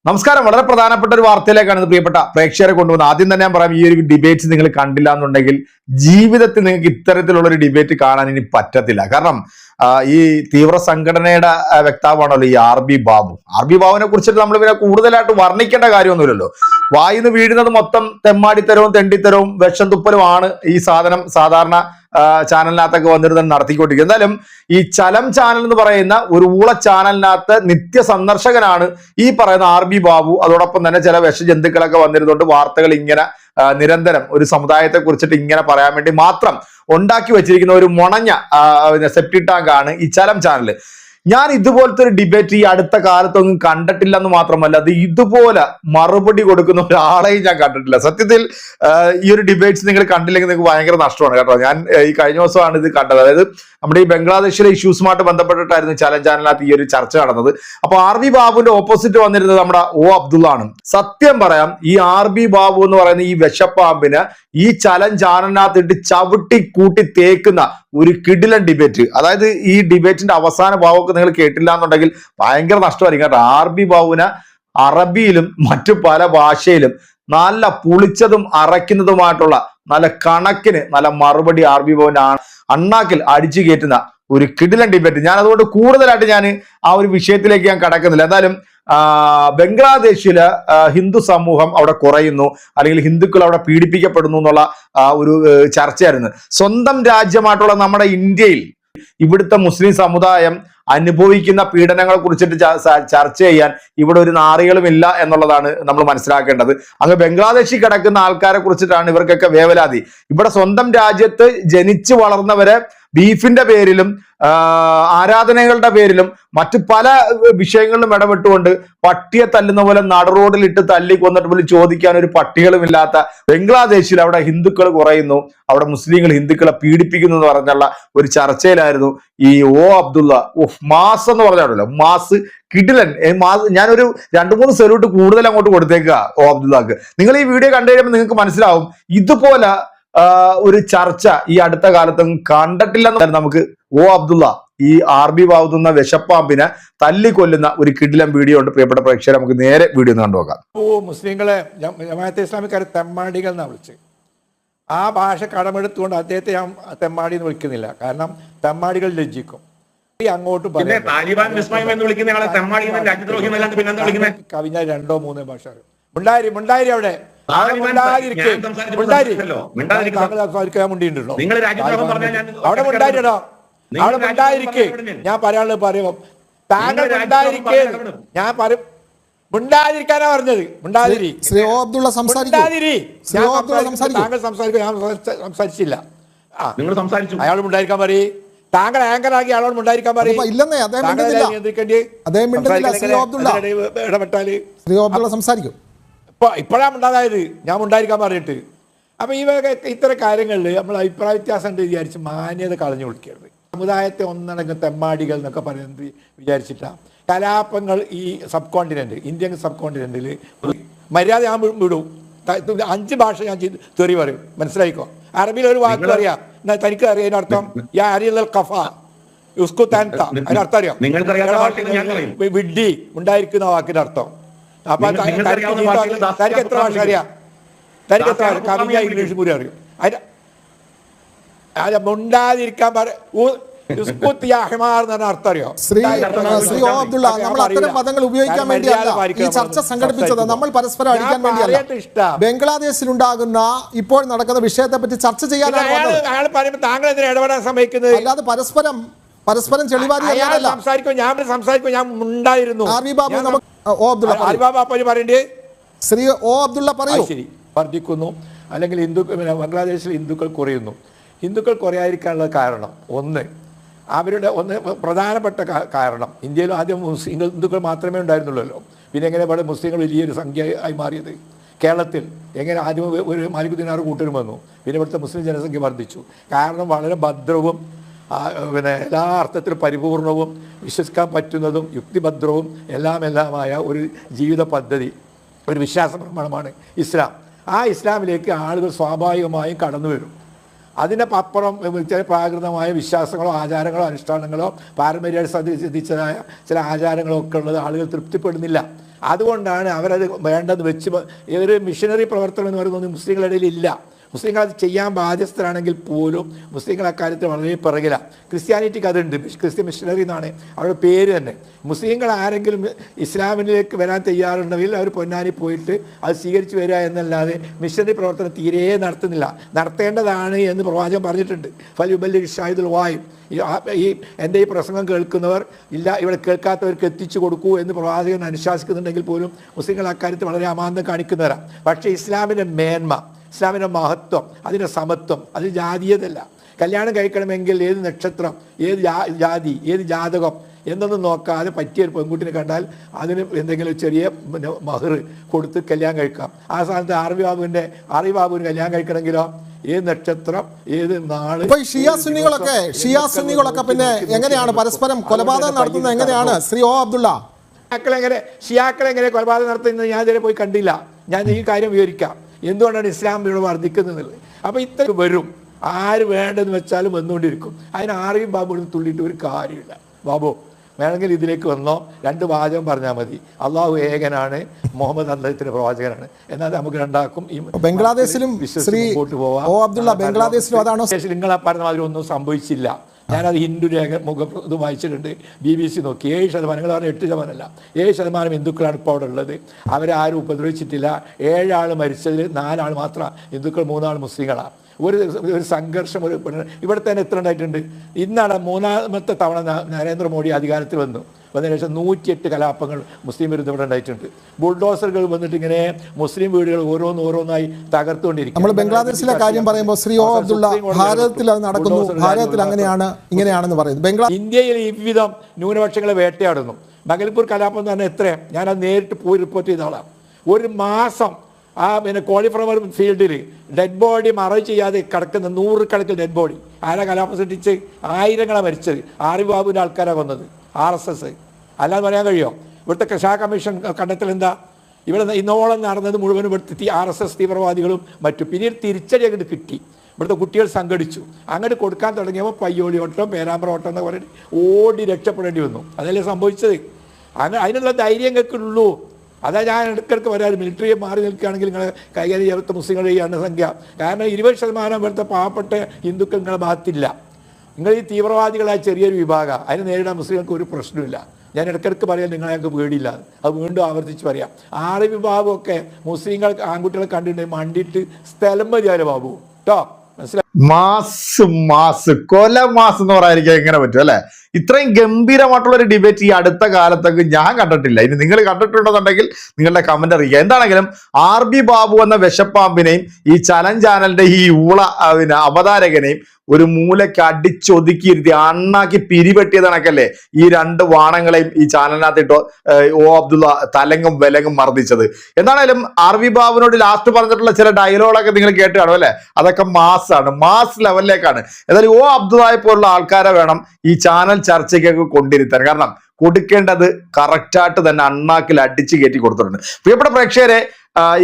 നമസ്കാരം. വളരെ പ്രധാനപ്പെട്ട ഒരു വാർത്തയിലേക്കാണ് പ്രിയപ്പെട്ട പ്രേക്ഷകരെ കൊണ്ടുവന്നത്. ആദ്യം തന്നെ ഞാൻ പറയാം, ഈ ഒരു ഡിബേറ്റ്സ് നിങ്ങൾ കണ്ടില്ല എന്നുണ്ടെങ്കിൽ ജീവിതത്തിൽ നിങ്ങൾക്ക് ഇത്തരത്തിലുള്ള ഒരു ഡിബേറ്റ് കാണാൻ ഇനി പറ്റത്തില്ല. കാരണം ഈ തീവ്ര സംഘടനയുടെ വക്താവാണല്ലോ ഈ ആർ ബി ബാബുവിനെ കുറിച്ചിട്ട് നമ്മൾ പിന്നെ കൂടുതലായിട്ട് വർണ്ണിക്കേണ്ട കാര്യമൊന്നുമില്ലല്ലോ. വായിന്ന് വീഴുന്നത് മൊത്തം തെമ്മാടിത്തരവും തെണ്ടിത്തരവും വിഷം തുപ്പലുമാണ് ഈ സാധനം സാധാരണ ചാനലിനകത്തൊക്കെ വന്നിരുന്ന് നടത്തിക്കൊണ്ടിരിക്കുക. എന്തായാലും ഈ ചലം ചാനൽ എന്ന് പറയുന്ന ഒരു ഊള ചാനലിനകത്ത് നിത്യ സന്ദർശകനാണ് ഈ പറയുന്ന ആർ ബി ബാബു. അതോടൊപ്പം തന്നെ ചില വിഷജന്തുക്കളൊക്കെ വന്നിരുന്നുണ്ട് വാർത്തകൾ ഇങ്ങനെ നിരന്തരം ഒരു സമുദായത്തെ കുറിച്ചിട്ട് ഇങ്ങനെ പറയാൻ വേണ്ടി മാത്രം ഉണ്ടാക്കി വെച്ചിരിക്കുന്ന ഒരു മുണഞ്ഞ സെപ്റ്റി ടാങ്ക് ആണ് ഈ ചലം ചാനൽ. ഞാൻ ഇതുപോലത്തെ ഒരു ഡിബേറ്റ് ഈ അടുത്ത കാലത്തൊന്നും കണ്ടിട്ടില്ല എന്ന് മാത്രമല്ല, അത് ഇതുപോലെ മറുപടി കൊടുക്കുന്ന ഒരാളെയും ഞാൻ കണ്ടിട്ടില്ല. സത്യത്തിൽ ഈ ഒരു ഡിബേറ്റ്സ് നിങ്ങൾ കണ്ടില്ലെങ്കിൽ നിങ്ങൾക്ക് ഭയങ്കര നഷ്ടമാണ് കേട്ടോ. ഞാൻ ഈ കഴിഞ്ഞ ദിവസമാണ് ഇത് കണ്ടത്. അതായത് നമ്മുടെ ഈ ബംഗ്ലാദേശിലെ ഇഷ്യൂസുമായിട്ട് ബന്ധപ്പെട്ടിട്ടായിരുന്നു ചലം ചാനലിനകത്ത് ഈ ഒരു ചർച്ച നടന്നത്. അപ്പൊ ആർ ബി ബാബുവിന്റെ ഓപ്പോസിറ്റ് വന്നിരുന്നത് നമ്മുടെ ഒ അബ്ദുള്ള ആണ്. സത്യം പറയാം, ഈ ആർ ബി ബാബു എന്ന് പറയുന്ന ഈ വിഷപ്പാമ്പിന് ഈ ചലം ചാനലിനകത്ത് ഇട്ട് ചവിട്ടി കൂട്ടി തേക്കുന്ന ഒരു കിടിലൻ ഡിബേറ്റ്. അതായത് ഈ ഡിബേറ്റിന്റെ അവസാന ഭാവമൊക്കെ നിങ്ങൾ കേട്ടില്ല എന്നുണ്ടെങ്കിൽ ഭയങ്കര നഷ്ടമായിരിക്കും കേട്ടോ. ആർ ബി ബാബുവിന് അറബിയിലും മറ്റു പല ഭാഷയിലും നല്ല പുളിച്ചതും അറയ്ക്കുന്നതുമായിട്ടുള്ള നല്ല കണക്കിന് നല്ല മറുപടി ആർ ബി ബാബുവിന്റെ അണ്ണാക്കിൽ അടിച്ചു കയറ്റുന്ന ഒരു കിടിലൻ ഡിബേറ്റ്. ഞാൻ അതുകൊണ്ട് കൂടുതലായിട്ട് ഞാൻ ആ ഒരു വിഷയത്തിലേക്ക് ഞാൻ കടക്കുന്നില്ല. എന്തായാലും ബംഗ്ലാദേശില് ഹിന്ദു സമൂഹം അവിടെ കുറയുന്നു, അല്ലെങ്കിൽ ഹിന്ദുക്കൾ അവിടെ പീഡിപ്പിക്കപ്പെടുന്നു എന്നുള്ള ഒരു ചർച്ചയായിരുന്നു. സ്വന്തം രാജ്യമായിട്ടുള്ള നമ്മുടെ ഇന്ത്യയിൽ ഇവിടുത്തെ മുസ്ലിം സമുദായം അനുഭവിക്കുന്ന പീഡനങ്ങളെ കുറിച്ചിട്ട് ചർച്ച ചെയ്യാൻ ഇവിടെ ഒരു നാറികളും ഇല്ല എന്നുള്ളതാണ് നമ്മൾ മനസ്സിലാക്കേണ്ടത്. അങ്ങ് ബംഗ്ലാദേശിൽ കിടക്കുന്ന ആൾക്കാരെ കുറിച്ചിട്ടാണ് ഇവർക്കൊക്കെ വേവലാതി. ഇവിടെ സ്വന്തം രാജ്യത്ത് ജനിച്ചു വളർന്നവരെ ബീഫിന്റെ പേരിലും ആരാധനകളുടെ പേരിലും മറ്റു പല വിഷയങ്ങളിലും ഇടപെട്ടുകൊണ്ട് പട്ടിയെ തല്ലുന്ന പോലെ നടുറോഡിൽ ഇട്ട് തല്ലി കൊന്നിട്ട് പോലും ചോദിക്കാൻ ഒരു പട്ടികളും ഇല്ലാത്ത ബംഗ്ലാദേശിൽ അവിടെ ഹിന്ദുക്കൾ കുറയുന്നു, അവിടെ മുസ്ലിങ്ങൾ ഹിന്ദുക്കളെ പീഡിപ്പിക്കുന്നു എന്ന് പറഞ്ഞുള്ള ഒരു ചർച്ചയിലായിരുന്നു ഈ ഒ അബ്ദുള്ള. മാസ് എന്ന് പറഞ്ഞാണല്ലോ, മാസ് കിടിലൻ മാസ്. ഞാനൊരു 2-3 സെലൂട്ട് കൂടുതൽ അങ്ങോട്ട് കൊടുത്തേക്കുക ഒ അബ്ദുള്ളക്ക്. നിങ്ങൾ ഈ വീഡിയോ കണ്ടു കഴിയുമ്പോൾ നിങ്ങൾക്ക് മനസ്സിലാവും ഇതുപോലെ ഒരു ചർച്ച ഈ അടുത്ത കാലത്തൊന്നും കണ്ടിട്ടില്ലെന്ന്. നമുക്ക് ഒ അബ്ദുള്ള ഈ ആർ ബി ബാബുന്ന വിഷപ്പാമ്പിനെ തല്ലിക്കൊല്ലുന്ന ഒരു കിടിലം വീഡിയോ ഉണ്ട്. പ്രിയപ്പെട്ട പ്രേക്ഷകരെ, നമുക്ക് നേരെ വീഡിയോ ഒന്ന് കണ്ടുനോക്കാം. മുസ്ലിങ്ങളെ ജമാഅത്തെ ഇസ്ലാമിക്കാർ തെമ്മാടികൾ എന്നാണ് വിളിച്ച്. ആ ഭാഷ കടമെടുത്തുകൊണ്ട് അദ്ദേഹത്തെ ഞാൻ തെമ്മാടി എന്ന് വിളിക്കുന്നില്ല. കാരണം തെമ്മാടികൾ ലജ്ജിക്കും. അങ്ങോട്ട് കവിഞ്ഞ 2-3 ഭാഷ മുണ്ടായി അവിടെ അവിടെ മുണ്ടായിട്ടോ. അവിടെ മുണ്ടായിരിക്കേ. ഞാൻ പറയാനുള്ളത് പറയുമ്പോ താങ്കൾ മുണ്ടായിരിക്കേ. ഞാൻ പറയും മുണ്ടാതിരിക്കാനാ പറഞ്ഞത്. മുണ്ടാതിരി. താങ്കൾ സംസാരിക്കും, ഞാൻ സംസാരിച്ചില്ല. അയാൾ മുണ്ടായിരിക്കാൻ പറയും. താങ്കൾ ആങ്കറാക്കി അയാളോട് മുണ്ടായിരിക്കാൻ പറയും. ഇടപെട്ടാല് സംസാരിക്കും. ഇപ്പോഴാണ് ഉണ്ടാകായത് ഞാൻ ഉണ്ടായിരിക്കാൻ പറഞ്ഞിട്ട്. അപ്പം ഇത്തരം കാര്യങ്ങളിൽ നമ്മൾ അഭിപ്രായ വ്യത്യാസം ഉണ്ട് വിചാരിച്ച് മാന്യത കളഞ്ഞു കൊടുക്കരുത്. സമുദായത്തെ ഒന്നടങ്കം തെമ്മാടികൾ എന്നൊക്കെ പറയുന്നത് വിചാരിച്ചിട്ടാണ് കലാപങ്ങൾ ഈ സബ് കോണ്ടിനെന്റ്, ഇന്ത്യൻ സബ് കോണ്ടിനെന്റിൽ മര്യാദ ഞാൻ വിടും. 5 ഭാഷ ഞാൻ തെറി പറയും, മനസ്സിലായിക്കോ. അറബിയിൽ ഒരു വാക്ക് അറിയാം, എന്നാൽ തനിക്ക് അറിയാം അതിനർത്ഥം യാ അരിയൽ കഫ ഉസ്കു താൻത, അതിനർത്ഥം അറിയാം. വിഡ്ഢി ഉണ്ടായിരിക്കുന്ന വാക്കിന്റെ അർത്ഥം. അപ്പൊ തനിക്ക് എത്ര ഭാഷ അറിയാം? തനിക്ക് എത്ര കവിഞ്ഞ ഇംഗ്ലീഷ് കൂടി അറിയും. അതിന് മുണ്ടാതിരിക്കാൻ അർത്ഥം അറിയോ? മതങ്ങൾ ഉപയോഗിക്കാൻ വേണ്ടിയല്ല ഈ ചർച്ച സംഘടിപ്പിച്ചത്, നമ്മൾ പരസ്പരം അടിക്കാൻ വേണ്ടിയല്ല. ബംഗ്ലാദേശിൽ ഉണ്ടാകുന്ന ഇപ്പോൾ നടക്കുന്ന വിഷയത്തെ പറ്റി ചർച്ച ചെയ്യാനാണ് താങ്കൾ എന്തിനാ ഇടപെടാൻ സമയക്കുന്നത്? അല്ലാതെ പരസ്പരം ചെളിവാരി സംസാരിക്കും. ഞാൻ ഉണ്ടായിരുന്നു. ശ്രീ ഒ അബ്ദുള്ള പറയൂ. ശരി, വർദ്ധിക്കുന്നു അല്ലെങ്കിൽ ബംഗ്ലാദേശിൽ ഹിന്ദുക്കൾ കുറയുന്നു. ഹിന്ദുക്കൾ കുറയാതിരിക്കാനുള്ള കാരണം അവരുടെ പ്രധാനപ്പെട്ട കാരണം, ഇന്ത്യയിൽ ആദ്യം ഹിന്ദുക്കൾ മാത്രമേ ഉണ്ടായിരുന്നുള്ളൂ. പിന്നെ എങ്ങനെ ഇവിടെ മുസ്ലിങ്ങൾ വലിയൊരു സംഖ്യ ആയി മാറിയത്? കേരളത്തിൽ എങ്ങനെ ആദ്യം ഒരു മാലിക് ദിനാർ കൂട്ടരും വന്നു, പിന്നെ ഇവിടുത്തെ മുസ്ലിം ജനസംഖ്യ വർദ്ധിച്ചു. കാരണം വളരെ ഭദ്രവും എല്ലാ അർത്ഥത്തിലും പരിപൂർണവും വിശ്വസിക്കാൻ പറ്റുന്നതും യുക്തിഭദ്രവും എല്ലാമായ ഒരു ജീവിത പദ്ധതി, ഒരു വിശ്വാസ പ്രമാണമാണ് ഇസ്ലാം. ആ ഇസ്ലാമിലേക്ക് ആളുകൾ സ്വാഭാവികമായും കടന്നു വരും. അതിനപ്പുറം ചില പ്രാകൃതമായ വിശ്വാസങ്ങളോ ആചാരങ്ങളോ അനുഷ്ഠാനങ്ങളോ പാരമ്പര്യ സിദ്ധിച്ചതായ ചില ആചാരങ്ങളോ ഒക്കെ ഉള്ളത് ആളുകൾ തൃപ്തിപ്പെടുന്നില്ല. അതുകൊണ്ടാണ് അവരത് വേണ്ടെന്ന് വെച്ച് ഒരു മിഷനറി പ്രവർത്തനം എന്ന് പറയുന്നത് മുസ്ലിങ്ങളുടെ ഇടയിൽ ഇല്ല. മുസ്ലിങ്ങൾ അത് ചെയ്യാൻ ബാധ്യസ്ഥരാണെങ്കിൽ പോലും മുസ്ലിങ്ങൾ അക്കാര്യത്തിൽ വളരെ പിറകിലാണ്. ക്രിസ്ത്യാനിറ്റിക്ക് അതുണ്ട്, ക്രിസ്ത്യൻ മിഷനറി എന്നാണ് അവരുടെ പേര് തന്നെ. മുസ്ലിങ്ങൾ ആരെങ്കിലും ഇസ്ലാമിലേക്ക് വരാൻ തയ്യാറുണ്ടെങ്കിൽ അവർ പൊന്നാനി പോയിട്ട് അത് സ്വീകരിച്ച് വരിക എന്നല്ലാതെ മിഷനറി പ്രവർത്തനം തീരെ നടത്തുന്നില്ല. നടത്തേണ്ടതാണ് എന്ന് പ്രവാചകൻ പറഞ്ഞിട്ടുണ്ട്. ഫലുബല്ലി ഷാഹിദുൽ വായും, ഈ എൻ്റെ ഈ പ്രസംഗം കേൾക്കുന്നവർ ഇല്ല ഇവിടെ കേൾക്കാത്തവർക്ക് എത്തിച്ചു കൊടുക്കൂ എന്ന് പ്രവാചകൻ അനുശാസിക്കുന്നുണ്ടെങ്കിൽ പോലും മുസ്ലിങ്ങൾ അക്കാര്യത്തിൽ വളരെ അമാന്തം കാണിക്കുന്നവരാണ്. പക്ഷേ ഇസ്ലാമിൻ്റെ മേന്മ, ഇസ്ലാമിൻ്റെ മഹത്വം, അതിൻ്റെ സമത്വം, അത് ജാതീയതല്ല. കല്യാണം കഴിക്കണമെങ്കിൽ ഏത് നക്ഷത്രം, ഏത് ജാതി, ഏത് ജാതകം എന്നൊന്നും നോക്കാതെ പറ്റിയൊരു പെൺകുട്ടിനെ കണ്ടാൽ അതിന് എന്തെങ്കിലും ചെറിയ മഹർ കൊടുത്ത് കല്യാണം കഴിക്കാം. ആ സ്ഥാനത്ത് ആർവി ബാബുവിന് കല്യാണം കഴിക്കണമെങ്കിലോ ഏത് നക്ഷത്രം, ഏത് നാള്. ഷിയാസുന്നികളൊക്കെ പിന്നെ എങ്ങനെയാണ് പരസ്പരം കൊലപാതകം നടത്തുന്നത്? എങ്ങനെയാണ് ശ്രീ ഒ അബ്ദുള്ള? ഷിയാക്കൾ എങ്ങനെ കൊലപാതകം നടത്തുന്നത് ഞാൻ ഇതുവരെ പോയി കണ്ടില്ല. ഞാൻ ഈ കാര്യം വിവരിക്കാം എന്തുകൊണ്ടാണ് ഇസ്ലാം ഇവിടെ വർദ്ധിക്കുന്നത്. അപ്പോൾ ഇത്ര വരും, ആര് വേണ്ടെന്ന് വെച്ചാലും വന്നുകൊണ്ടിരിക്കും. അതിന് ആരെയും ബാബുവിന് തുള്ളിയിട്ട് ഒരു കാര്യമില്ല. ബാബു വേണമെങ്കിൽ ഇതിലേക്ക് വന്നോ, 2 വാചകം പറഞ്ഞാൽ മതി. അള്ളാഹു ഏകനാണ്, മുഹമ്മദ് അദ്ദേഹത്തിന്റെ പ്രവാചകനാണ്. എന്നാൽ നമുക്ക് രണ്ടാക്കും ഈ ബംഗ്ലാദേശിലും മുമ്പോട്ട് പോവാം. ബംഗ്ലാദേശിലും അതാണോ? നിങ്ങൾ പറഞ്ഞ മാതിരി ഒന്നും സംഭവിച്ചില്ല. ഞാനത് ഹിന്ദു രേഖ ഇത് വായിച്ചിട്ടുണ്ട്. BBC നോക്കി 7%, നിങ്ങൾ പറഞ്ഞ 8%, 7% ഹിന്ദുക്കളാണ് ഇപ്പോൾ അവിടെ ഉള്ളത്. അവരാരും ഉപദ്രവിച്ചിട്ടില്ല. 7 ആൾ മരിച്ചതിൽ 4 ആൾ മാത്രം ഹിന്ദുക്കൾ, 3 ആൾ മുസ്ലിങ്ങളാണ്. ഒരു സംഘർഷം ഇവിടെ തന്നെ എത്ര ഉണ്ടായിട്ടുണ്ട്? ഇന്നാണ് 3ാമത്തെ തവണ നരേന്ദ്രമോദി അധികാരത്തിൽ വന്നതിന് ശേഷം 108 കലാപങ്ങൾ മുസ്ലിം വിരുദ്ധ ഇവിടെ ഉണ്ടായിട്ടുണ്ട്. ബുൾഡോസറുകൾ വന്നിട്ട് ഇങ്ങനെ മുസ്ലിം വീടുകൾ ഓരോന്നായി തകർത്തുകൊണ്ടിരിക്കും. നമ്മൾ ബംഗ്ലാദേശിലെ കാര്യം പറയുമ്പോൾ ശ്രീ ഒ അബ്ദുള്ള, ഭാരതത്തിൽ അത് നടക്കുന്നു, ഭാരതത്തിൽ അങ്ങനെയാണ് ഇങ്ങനെയാണെന്ന് പറയുന്നു. ഇന്ത്യയിൽ ഈ വിധം ന്യൂനപക്ഷങ്ങളെ വേട്ടയാടുന്നു. മംഗൽപൂർ കലാപം എന്ന് പറഞ്ഞാൽ എത്രയാണ്? ഞാനത് നേരിട്ട് പോയി റിപ്പോർട്ട് ചെയ്ത ആളാണ്. ഒരു മാസം ആ കോളിഫ്ലവർ ഫീൽഡിൽ ഡെഡ് ബോഡി മറവ് ചെയ്യാതെ കിടക്കുന്ന 100 കണക്കിൽ ഡെഡ് ബോഡി. ആരാ കലാപം സൃഷ്ടിച്ച്? ആയിരങ്ങളാണ് മരിച്ചത്. ആർവി ബാബുവിൻ്റെ ആൾക്കാരാണ് വന്നത്, RSS. അല്ലാതെ പറയാൻ കഴിയുമോ? ഇവിടുത്തെ കഷാ കമ്മീഷൻ കണ്ടെത്തൽ എന്താ? ഇവിടെ ഇന്നോളം നടന്നത് മുഴുവനും ഇവിടുത്തെ RSS തീവ്രവാദികളും മറ്റും. പിന്നീട് തിരിച്ചടി അങ്ങോട്ട് കിട്ടി. ഇവിടുത്തെ കുട്ടികൾ സംഘടിച്ചു. അങ്ങോട്ട് കൊടുക്കാൻ തുടങ്ങിയപ്പോൾ പയ്യോളി ഓട്ടം, പേരാമ്പ്ര ഓട്ടം എന്ന് പറഞ്ഞിട്ട് ഓടി രക്ഷപ്പെടേണ്ടി വന്നു. അതല്ലേ സംഭവിച്ചത്. അതിനുള്ള ധൈര്യങ്ങൾക്കുള്ളൂ. അതാ ഞാൻ ഇടയ്ക്കിടയ്ക്ക് വരാറ്. മിലിറ്ററിയെ മാറി നിൽക്കുകയാണെങ്കിൽ നിങ്ങളെ കൈകാര്യം ചെയ്യാത്ത മുസ്ലിങ്ങളുടെ ഈ എണ്ണസംഖ്യ. കാരണം 20% ഇവിടുത്തെ പാവപ്പെട്ട ഹിന്ദുക്കൾ നിങ്ങളെ ഭാഗത്തില്ല. നിങ്ങൾ ഈ തീവ്രവാദികളായ ചെറിയൊരു വിഭാഗം, അതിനെ നേരിടാൻ മുസ്ലിങ്ങൾക്ക് ഒരു പ്രശ്നമില്ല. ഞാൻ ഇടയ്ക്കിടയ്ക്ക് പറയാം, നിങ്ങളെ ഞങ്ങൾക്ക് പേടിയില്ല. അത് വീണ്ടും ആവർത്തിച്ച് പറയാം. ആറ് വിഭാഗമൊക്കെ മുസ്ലിങ്ങൾ ആൺകുട്ടികളെ കണ്ടിട്ടുണ്ടെങ്കിൽ മണ്ടിയിട്ട് സ്ഥലം മതിയാലോ ബാബു കേട്ടോ. മനസ്സിലായി? മാസ് കൊല മാസ് എന്ന് പറയാതിരിക്കാൻ എങ്ങനെ പറ്റും അല്ലെ? ഇത്രയും ഗംഭീരമായിട്ടുള്ള ഒരു ഡിബേറ്റ് ഈ അടുത്ത കാലത്തൊക്കെ ഞാൻ കണ്ടിട്ടില്ല. ഇനി നിങ്ങൾ കണ്ടിട്ടുണ്ടെന്നുണ്ടെങ്കിൽ നിങ്ങളുടെ കമന്റ് അറിയിക്കുക. എന്താണെങ്കിലും RB ബാബു എന്ന വിശപ്പാമ്പിനെയും ഈ ചാനലിന്റെ ഈ അവതാരകനെയും ഒരു മൂലയ്ക്ക് അടിച്ചൊതുക്കിയിരുത്തി അണ്ണാക്കി പിരിവെട്ടിയത് കണക്കല്ലേ ഈ 2 വാണങ്ങളെയും ഈ ചാനലിനകത്തിട്ടോ ഒ അബ്ദുള്ള തലങ്ങും വിലങ്ങും മർദ്ദിച്ചത്. എന്താണേലും RB ബാബുവിനോട് ലാസ്റ്റ് പറഞ്ഞിട്ടുള്ള ചില ഡയലോഗൊക്കെ നിങ്ങൾ കേട്ട് കാണും അല്ലെ? അതൊക്കെ മാസ് ലെവലിലേക്കാണ്. ഏതായാലും ഒ അബ്ദുള്ളയെ പോലുള്ള ആൾക്കാരെ വേണം ഈ ചാനൽ ചർച്ചയ്ക്കൊക്കെ കൊണ്ടിരുത്താൻ. കാരണം കൊടുക്കേണ്ടത് കറക്റ്റായിട്ട് തന്നെ അണ്ണാക്കിൽ അടിച്ചു കയറ്റി കൊടുത്തിട്ടുണ്ട്. പ്രിയപ്പെട്ട പ്രേക്ഷകരെ,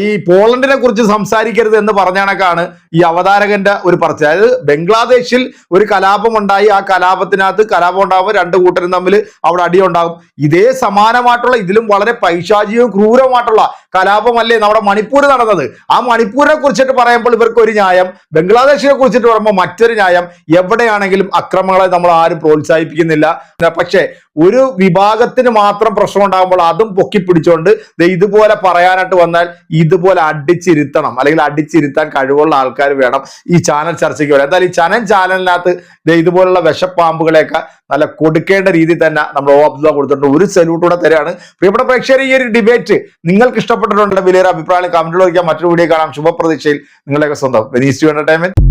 ഈ പോളണ്ടിനെ കുറിച്ച് സംസാരിക്കരുത് എന്ന് പറഞ്ഞാണക്കാണ് ഈ അവതാരകന്റെ ഒരു പറച്ചിൽ. അതായത് ബംഗ്ലാദേശിൽ ഒരു കലാപം ഉണ്ടായി, ആ കലാപത്തിനകത്ത് കലാപം ഉണ്ടാകുമ്പോൾ 2 കൂട്ടരും തമ്മിൽ അവിടെ അടിയുണ്ടാകും. ഇതേ സമാനമായിട്ടുള്ള ഇതിലും വളരെ പൈശാചികവും ക്രൂരവുമായിട്ടുള്ള കലാപമല്ലേ നമ്മുടെ മണിപ്പൂർ നടന്നത്. ആ മണിപ്പൂരിനെ കുറിച്ചിട്ട് പറയുമ്പോൾ ഇവർക്ക് ഒരു ന്യായം, ബംഗ്ലാദേശിനെ കുറിച്ചിട്ട് പറയുമ്പോൾ മറ്റൊരു ന്യായം. എവിടെയാണെങ്കിലും അക്രമങ്ങളെ നമ്മൾ ആരും പ്രോത്സാഹിപ്പിക്കുന്നില്ല. പക്ഷേ ഒരു വിഭാഗത്തിന് മാത്രം പ്രശ്നം ഉണ്ടാകുമ്പോൾ അതും പൊക്കി പിടിച്ചുകൊണ്ട് ഇതുപോലെ പറയാനായിട്ട് വന്നാൽ ഇതുപോലെ അടിച്ചിരുത്തണം, അല്ലെങ്കിൽ അടിച്ചിരുത്താൻ കഴിവുള്ള ആൾക്കാർ വേണം ഈ ചാനൽ ചർച്ചയ്ക്ക് വരാം. എന്തായാലും ഈ ചാനലിനകത്ത് ഇതുപോലുള്ള വിഷപ്പാമ്പുകളെയൊക്കെ നല്ല കൊടുക്കേണ്ട രീതിയിൽ തന്നെ നമ്മൾ ഒ അബ്ദുള്ള കൊടുത്തിട്ടുണ്ട്. ഒരു സല്യൂട്ടൂടെ തരാണ്. പ്രിയപ്പെട്ട പ്രേക്ഷകർ, ഈ ഒരു ഡിബേറ്റ് നിങ്ങൾക്ക് ഇഷ്ടപ്പെട്ടിട്ടുണ്ടെങ്കിൽ വലിയൊരു അഭിപ്രായം കമന്റിൽ വയ്ക്കാം. മറ്റൊരു വീഡിയോ കാണാം. ശുഭപ്രതീക്ഷയിൽ നിങ്ങളുടെയൊക്കെ സ്വന്തം വെനീസ് എന്റർടൈൻമെന്റ്.